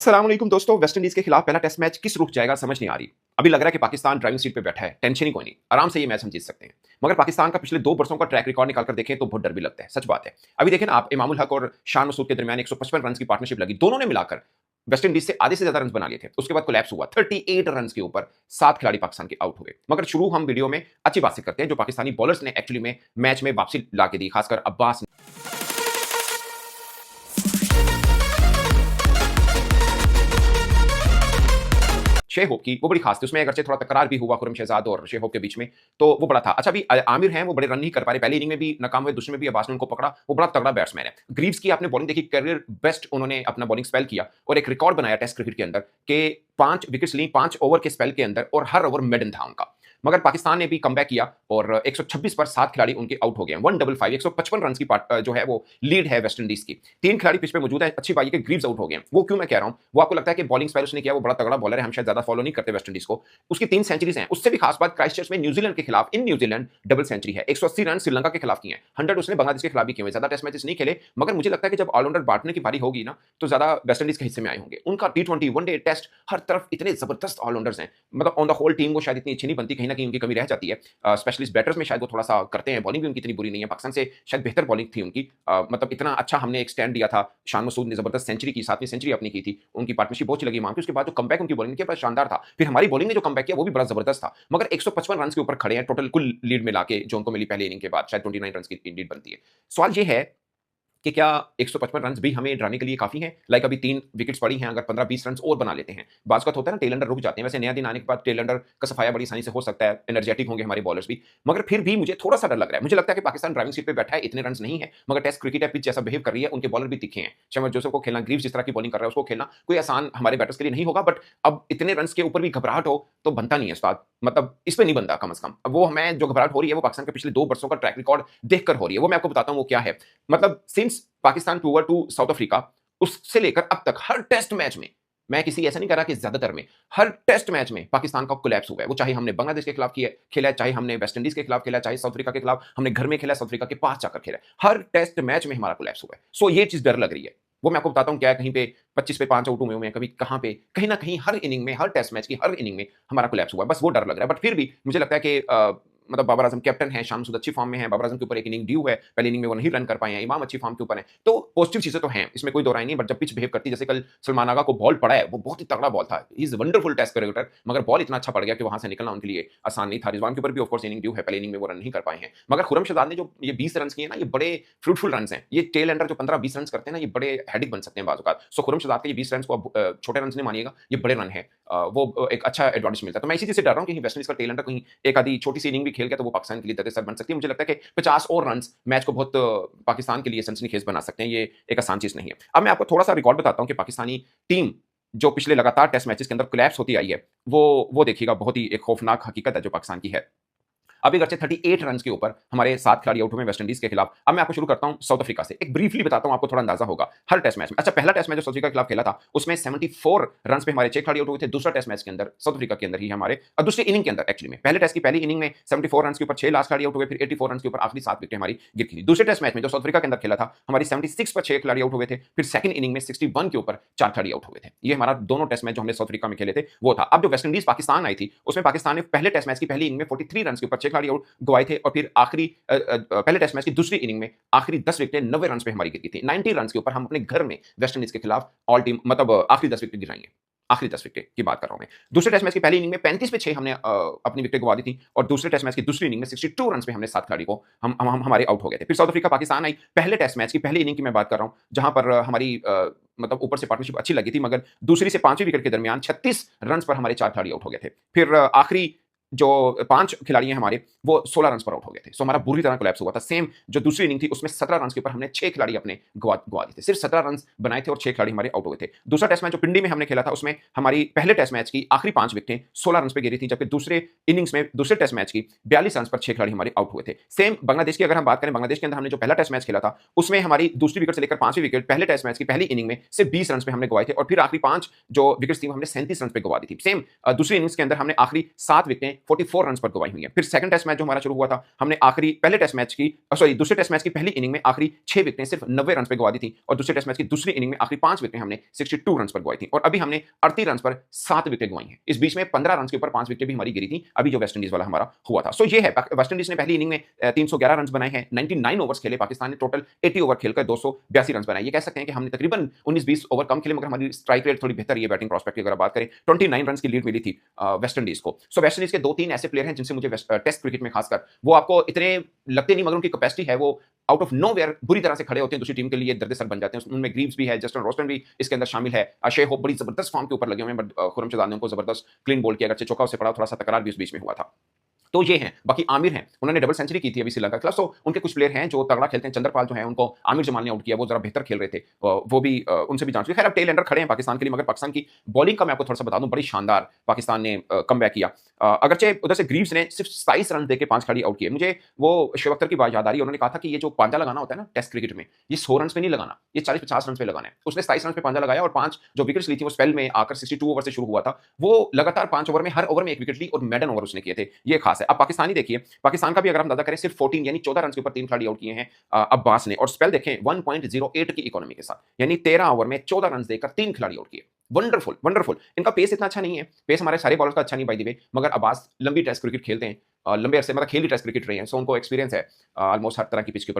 अस्सलाम वालेकुम दोस्तों, वेस्ट इंडीज के खिलाफ पहला टेस्ट मैच किस रुख जाएगा समझ नहीं आ रही। अभी लग रहा है कि पाकिस्तान ड्राइविंग सीट पे बैठा है, टेंशन ही कोई नहीं, आराम से ये मैच हम जीत सकते हैं। मगर पाकिस्तान का पिछले 2 बरसों का ट्रैक रिकॉर्ड निकाल कर देखें तो बहुत डर भी लगता है, सच बात है। अभी देखें ना आप, इमामुल हक और शान मसूद के दरमियान 155 रन की पार्टनरशिप लगी, दोनों ने मिलाकर वेस्ट इंडीज से आधे से ज्यादा रन बना लिए थे। उसके बाद कोलैप्स हुआ, 38 रन के ऊपर 7 खिलाड़ी पाकिस्तान के आउट हुए। मगर शुरू हम वीडियो में अच्छी बात से करते हैं, जो पाकिस्तानी बॉलर्स ने एक्चुअली में मैच में वापसी ला के दी, खासकर अब्बास। 6 होप की वो बड़ी खास थी, उसमें अगरचे थोड़ा तकरार भी हुआ खुरम शहजाद और 6 होप के बीच में, तो वो बड़ा था। अच्छा, अभी आमिर हैं, वो बड़े रन नहीं कर पा रहे, पहली इनिंग में भी नाकाम हुए, दूसरे में भी अब्बास ने उनको पकड़ा, वो बड़ा तगड़ा बैट्समैन है। ग्रीव्स की आपने बॉलिंग देखी, करियर बेस्ट उन्होंने अपना बॉलिंग स्पेल किया और एक रिकॉर्ड बनाया टेस्ट क्रिकेट के अंदर कि 5 विकेट्स ली 5 ओवर के स्पेल के अंदर, और हर ओवर मेडन था उनका। मगर पाकिस्तान ने भी कमबैक किया और 126 पर 7 खिलाड़ी उनके आउट हो गए हैं। 155 155 रन की जो है वो लीड है वेस्ट इंडीज की। 3 खिलाड़ी पिच पे मौजूद है, अच्छी बात है कि ग्रीव्स आउट हो गए हैं। वो क्यों मैं कह रहा हूं, वो आपको लगता है कि बॉलिंग स्पेल उसने किया, वो बड़ा तगड़ा बॉलर है, हम शायद ज्यादा फॉलो नहीं करते वेस्ट इंडीज को। उसकी 3 सेंचुरीज हैं। उससे भी खास बात, क्राइस्टचर्च में न्यूजीलैंड के खिलाफ इन न्यूजीलैंड डबल सेंचुरी है। 180 रन श्रीलंका के खिलाफ किए हैं, 100 उसने बांग्लादेश के खिलाफ भी किए हुए। ज्यादा टेस्ट मैचेस नहीं खेले, मगर मुझे लगता है कि जब ऑलराउंडर बांटने की बारी होगी ना, तो ज्यादा वेस्ट इंडीज के हिस्से में आए होंगे। उनका टी20 वनडे टेस्ट हर तरफ इतने जबरदस्त ऑलराउंडर्स हैं, मतलब ऑन द होल टीम वो शायद इतनी अच्छी नहीं बनती, कहीं ना कहीं उनकी कमी रह जाती है। स्पेशलिस्ट बैटर्स में शायद वो थोड़ा सा करते हैं, बॉलिंग भी उनकी इतनी बुरी नहीं है, पाकिस्तान से शायद बेहतर बॉलिंग थी उनकी। मतलब इतना अच्छा हमने एक स्टैंड दिया था, शान मसूद ने जबरदस्त सेंचुरी की, 7वीं सेंचुरी अपनी की थी, उनकी पार्टनरशिप बहुत अच्छी लगी इमाम की। उसके बाद जो कमबैक उनकी बॉलिंग किया बड़ा शानदार था। फिर हमारी बॉलिंग ने जो कमबैक किया वो भी बड़ा जबरदस्त था। मगर 155 रन के ऊपर खड़े हैं टोटल कुल लीड मिला के, जो उनको मिली पहले इनिंग के बाद, शायद 29 रन की लीड बनती है। सवाल ये है कि क्या 155 रन्स भी हमें डराने के लिए काफ़ी हैं? लाइक अभी 3 विकेट्स पड़ी हैं, अगर 15-20 रन्स और बना लेते हैं। बाज़ का होता है ना, टेल अंडर रुक जाते हैं। वैसे नया दिन आने के बाद टेल अंडर का सफाया बड़ी आसानी से हो सकता है, एनर्जेटिक होंगे हमारे बॉलर्स भी। मगर फिर भी मुझे थोड़ा-सा डर लग रहा है। मुझे लगता है कि पाकिस्तान ड्राइविंग सीट पे बैठा है, इतने रन्स नहीं है, मगर टेस्ट क्रिकेट है, पिच जैसा बिहेव कर रही है, उनके बॉलर भी तिखे हैं। शमर जोसेफ को खेलना, ग्रीव्स जिस तरह की बॉलिंग कर रहा है, उसको खेलना कोई आसान हमारे बैटर्स के लिए नहीं होगा। बट अब इतने रन्स के ऊपर भी घबराहट हो, तो बनता नहीं है उस्ताद। मतलब इस पे नहीं बनता कम से कम। अब वो हमें जो घबराहट हो रही है, वो पाकिस्तान के पिछले 2 बरसों का ट्रैक रिकॉर्ड देखकर हो रही है। वो मैं आपको बताता हूँ वो क्या है। मतलब since Pakistan tour to South Africa, उससे लेकर अब तक हर टेस्ट मैच में, मैं किसी ऐसा नहीं कह रहा कि ज्यादातर में, हर टेस्ट मैच में पाकिस्तान का कोलैप्स हुआ है। वो चाहे हमने बांग्लादेश के खिलाफ खेला है, चाहे हमने वेस्ट इंडीज के खिलाफ खेला है, चाहे साउथ अफ्रीका के खिलाफ हमने घर में खेला है, साउथ अफ्रीका के पास जाकर खेला है, हर टेस्ट मैच में हमारा कोलैप्स हुआ है। सो ये चीज डर लग रही है। वो मैं आपको बताता हूँ क्या है। कहीं पे 25 पे 5 आउट हुए हैं, कभी कहाँ पे, कहीं ना कहीं हर इनिंग में, हर टेस्ट मैच की हर इनिंग में हमारा कोलैप्स हुआ है। बस वो डर लग रहा है। बट फिर भी मुझे लगता है कि मतलब बाबर आजम कैप्टन है, शान मसूद अच्छी फॉर्म में है, बाबर आजम के ऊपर एक इनिंग ड्यू है, पहली इनिंग में वो नहीं रन कर पाए हैं, इमाम अच्छी फॉर्म के ऊपर है, तो पॉजिटिव चीजें तो हैं, इसमें कोई दो राय नहीं। बट जब पिच बिहेव करती, जैसे कल सलमान आगा को बॉल पड़ा है, वो बहुत ही तगड़ा बॉल था, he is wonderful test cricketer, मगर बॉल इतना अच्छा पड़ गया कि वहां से निकलना उनके लिए आसान नहीं था। रिजवान के ऊपर भी ऑफकोर्स इनिंग ड्यू है, पहली इनिंग में वो रन नहीं कर पाए हैं। मगर खुरम शहजाद ने जो ये 20 रन किए ना, ये बड़े फ्रूटफुल रन हैं। ये टेल एंडर जो 15-20 रन करते हैं ना, ये बड़े हेडिक बन सकते हैं बाजू का। सो खुरम शहजाद के ये 20 रन को अब छोटे रन नहीं मानिएगा, ये बड़े रन है। वो एक अच्छा एडवांटेज मिलता है। तो मैं इसी चीज से डर रहा हूँ कि वेस्ट इंडीज का टेल एंडर कहीं एक आधी छोटी सी इनिंग भी खेल गया, तो वो पाकिस्तान के लिए दर्द बन सकती है। मुझे लगता है कि 50 और रन मैच को बहुत पाकिस्तान के लिए सनसनीखेज बना सकते हैं। ये एक आसान चीज नहीं है। अब मैं आपको थोड़ा सा रिकॉर्ड बताता हूं कि पाकिस्तानी टीम जो पिछले लगातार टेस्ट मैचेस के अंदर कोलैप्स होती आई है, वो देखिएगा, बहुत ही एक खौफनाक हकीकत है जो पाकिस्तान की है। अभी अगरचे 38 रन के ऊपर हमारे 7 खिलाड़ी आउट हुए वेस्ट इंडीज के खिलाफ। अब मैं आपको शुरू करता हूं साउथ अफ्रीका से। एक ब्रीफली बताता हूं, आपको थोड़ा अंदाजा होगा हर टेस्ट मैच में। अच्छा, पहला टेस्ट मैच जो साउथ अफ्रीका के खिलाफ खेला था, उसमें 74 रन पे हमारे 6 खिलाड़ी आउट हुए थे। दूसरा टेस्ट मैच के अंदर साउथ अफ्रीका के अंदर ही हमारे, और दूसरी इनिंग के अंदर एक्चुअली में, पहले टेस्ट की पहली इनिंग में 74 रन के ऊपर 6 लास्ट खिलाड़ी आउट हुए, फिर 84 रन के ऊपर आखिरी 7 विकेट हमारी गिर गई थी। दूसरे टेस्ट मैच में जो साउथ अफ्रीका के अंदर खेला था, हमारी 76 पर 6 खिलाड़ी आउट हुए थे, फिर सेकंड इनिंग में 61 के ऊपर 4 खिलाड़ी आउट हुए थे। ये हमारा दोनों टेस्ट मैच जो हमने साउथ अफ्रीका में खेले थे वो था। अब जो वेस्ट इंडीज पाकिस्तान आई थी, उसमें पाकिस्तान ने पहले टेस्ट मैच की पहली इनिंग में 43 रन के ऊपर 6 खिलाड़ी आउट गवाए थे, और फिर आखिरी पहले टेस्ट मैच की दूसरी इनिंग में आखिरी 10 विकेटें 90 रन पे हमारी गिरी थी। 90 रन के ऊपर हम अपने घर में वेस्ट इंडीज के खिलाफ ऑल टीम, मतलब आखिरी 10 विकेट गिराएंगे। आखिरी 10 विकेट की बात कर रहा हूं मैं। दूसरे टेस्ट मैच की पहली इनिंग में 35 पे 6 हमने अपनी विकेट गवा दी थी, और दूसरे टेस्ट मैच की दूसरी इनिंग में 62 रन पे हमने 7 खिलाड़ी को हमारे आउट हो गए थे। फिर साउथ अफ्रीका पाकिस्तान आई, पहले टेस्ट मैच की पहली इनिंग की मैं बात कर रहा हूं, जहां पर हमारी मतलब ऊपर से पार्टनरशिप अच्छी लगी थी, मगर दूसरी से 5वीं विकेट के दरमियान 36 रन पर हमारे 4 खिलाड़ी आउट हो गए थे। फिर आखिरी जो 5 खिलाड़ी हैं हमारे, वो 16 रन पर आउट हो गए थे। सो हमारा बुरी तरह कोलैप्स हुआ था। सेम जो दूसरी इनिंग थी, उसमें 17 रन के ऊपर हमने 6 खिलाड़ी अपने गवा दिए थे। सिर्फ 17 रन बनाए थे और 6 खिलाड़ी हमारे आउट हुए थे। दूसरा टेस्ट मैच जो पिंडी में हमने खेला था, उसमें हमारी पहले टेस्ट मैच की आखिरी 5 विकेटें 16 रन पे गिरी थी, जबकि दूसरे इनिंग्स में दूसरे टेस्ट मैच की 42 रन पर 6 खिलाड़ी हमारे आउट हुए थे। सेम बांग्लादेश की अगर हम बात करें, बांग्लादेश के अंदर हमने जो पहला टेस्ट मैच खेला था, उसमें हमारी दूसरी विकेट से लेकर 5वीं विकेट पहले टेस्ट मैच की पहली इनिंग में सिर्फ 20 रन पे हमने गवाए थे, और फिर आखिरी 5 जो विकेट्स थी, हमने 37 रन पे गवा दी थी। सेम दूसरी इनिंग्स के अंदर हमने आखिरी 7 विकेटें 44 रन पर गंवाई हुई है। फिर सेकंड टेस्ट मैच जो हमारा शुरू हुआ था, हमने दूसरे टेस्ट मैच की पहली इनिंग में आखिरी 6 विकेटें सिर्फ 90 रन पे गंवा दी थी और दूसरे टेस्ट मैच की दूसरी इनिंग में आखिरी 5 विकेटें हमने 62 रन पर गंवाई थी और अभी हमने 38 रन पर 7 विकेट गंवाई हैं। इस बीच में 15 रन के ऊपर 5 विकेट भी हमारी गिरी थी, अभी जो वेस्ट इंडीज वाला हमारा हुआ था। सो ये है, वेस्ट इंडीज ने पहली इनिंग में 311 रन बनाए हैं, 99 ओवर्स खेले, पाकिस्तान ने टोटल 80 ओवर खेलकर 282 रन बनाए। ये कह सकते हैं कि हमने तकरीबन 19-20 ओवर कम खेले, मगर हमारी स्ट्राइक रेट थोड़ी बेहतर है बैटिंग प्रोस्पेक्ट की अगर बात करें। 29 रन की लीड मिली थी वेस्ट इंडीज को। सो वेस्ट इंडीज के 2-3 ऐसे प्लेयर हैं जिनसे मुझे टेस्ट क्रिकेट में खासकर वो आपको इतने लगते नहीं, मगर उनकी कैपेसिटी है, वो आउट ऑफ नोवेयर बुरी तरह से खड़े होते हैं, दूसरी टीम के लिए दर्द सर बन जाते हैं। उनमें ग्रीव्स भी है, जस्टिन रोस्टन भी इसके अंदर शामिल है, अशे होप बड़ी जबरदस्त फॉर्म के ऊपर लगे हुए हैं, बट खुरम शेजाद ने उनको जबरदस्त क्लीन बोल्ड किया, अगरचे चौका उससे पड़ा, थोड़ा सा तकरार भी उस बीच में हुआ था। तो ये हैं। बाकी आमिर हैं, उन्होंने डबल सेंचुरी की थी अभी श्रीलंका के खिलाफ। सो उनके कुछ प्लेयर हैं जो तगड़ा खेलते हैं। चंद्रपाल जो है, उनको आमिर जमाल ने आउट किया, वो जरा बेहतर खेल रहे थे, वो भी उनसे भी जांच हुई। खैर अब टेल एंडर खड़े हैं पाकिस्तान के लिए, मगर पाकिस्तान की बॉलिंग का मैं आपको थोड़ा सा बता दूं, बड़ी शानदार पाकिस्तान ने कमबैक किया। अगरचे उधर से ग्रीव्स ने सिर्फ 27 रन देके 5 खिलाड़ी आउट किए। मुझे वो शेव अख्तर की बात याद आ रही है, उन्होंने कहा था कि ये जो पांजा लगाना होता है ना टेस्ट क्रिकेट में, ये 100 रन पे नहीं लगाना, ये 40-50 रन पे लगाना है। उसने 27 रन पे पांजा लगाया और 5 जो विकेट्स ली थी वो स्पेल में आकर 62 ओवर से शुरू हुआ था। वो लगातार 5 ओवर में हर ओवर में 1 विकेट ली और मेडन ओवर उसने किए थे, ये खास है। अब पाकिस्तानी देखिए, पाकिस्तान का भी अगर हम अंदाजा करें, सिर्फ 14 यानी 14 रन के ऊपर 3 खिलाड़ी आउट किए हैं अब्बास ने, और स्पेल देखें 1.08 की इकोनॉमी के साथ, यानी 13 ओवर में 14 रन देकर 3 खिलाड़ी आउट किए। Wonderful wonderful. इनका पेस इतना अच्छा नहीं है, पेस हमारे सारे बॉलर्स का अच्छा नहीं बाय द वे, मगर अब्बास लंबी टेस्ट क्रिकेट खेलते हैं, लंबे अरसे मतलब खेली टेस्ट क्रिकेट रहे हैं, सो उनको एक्सपीरियंस है ऑलमोस्ट हर तरह की पिच के ऊपर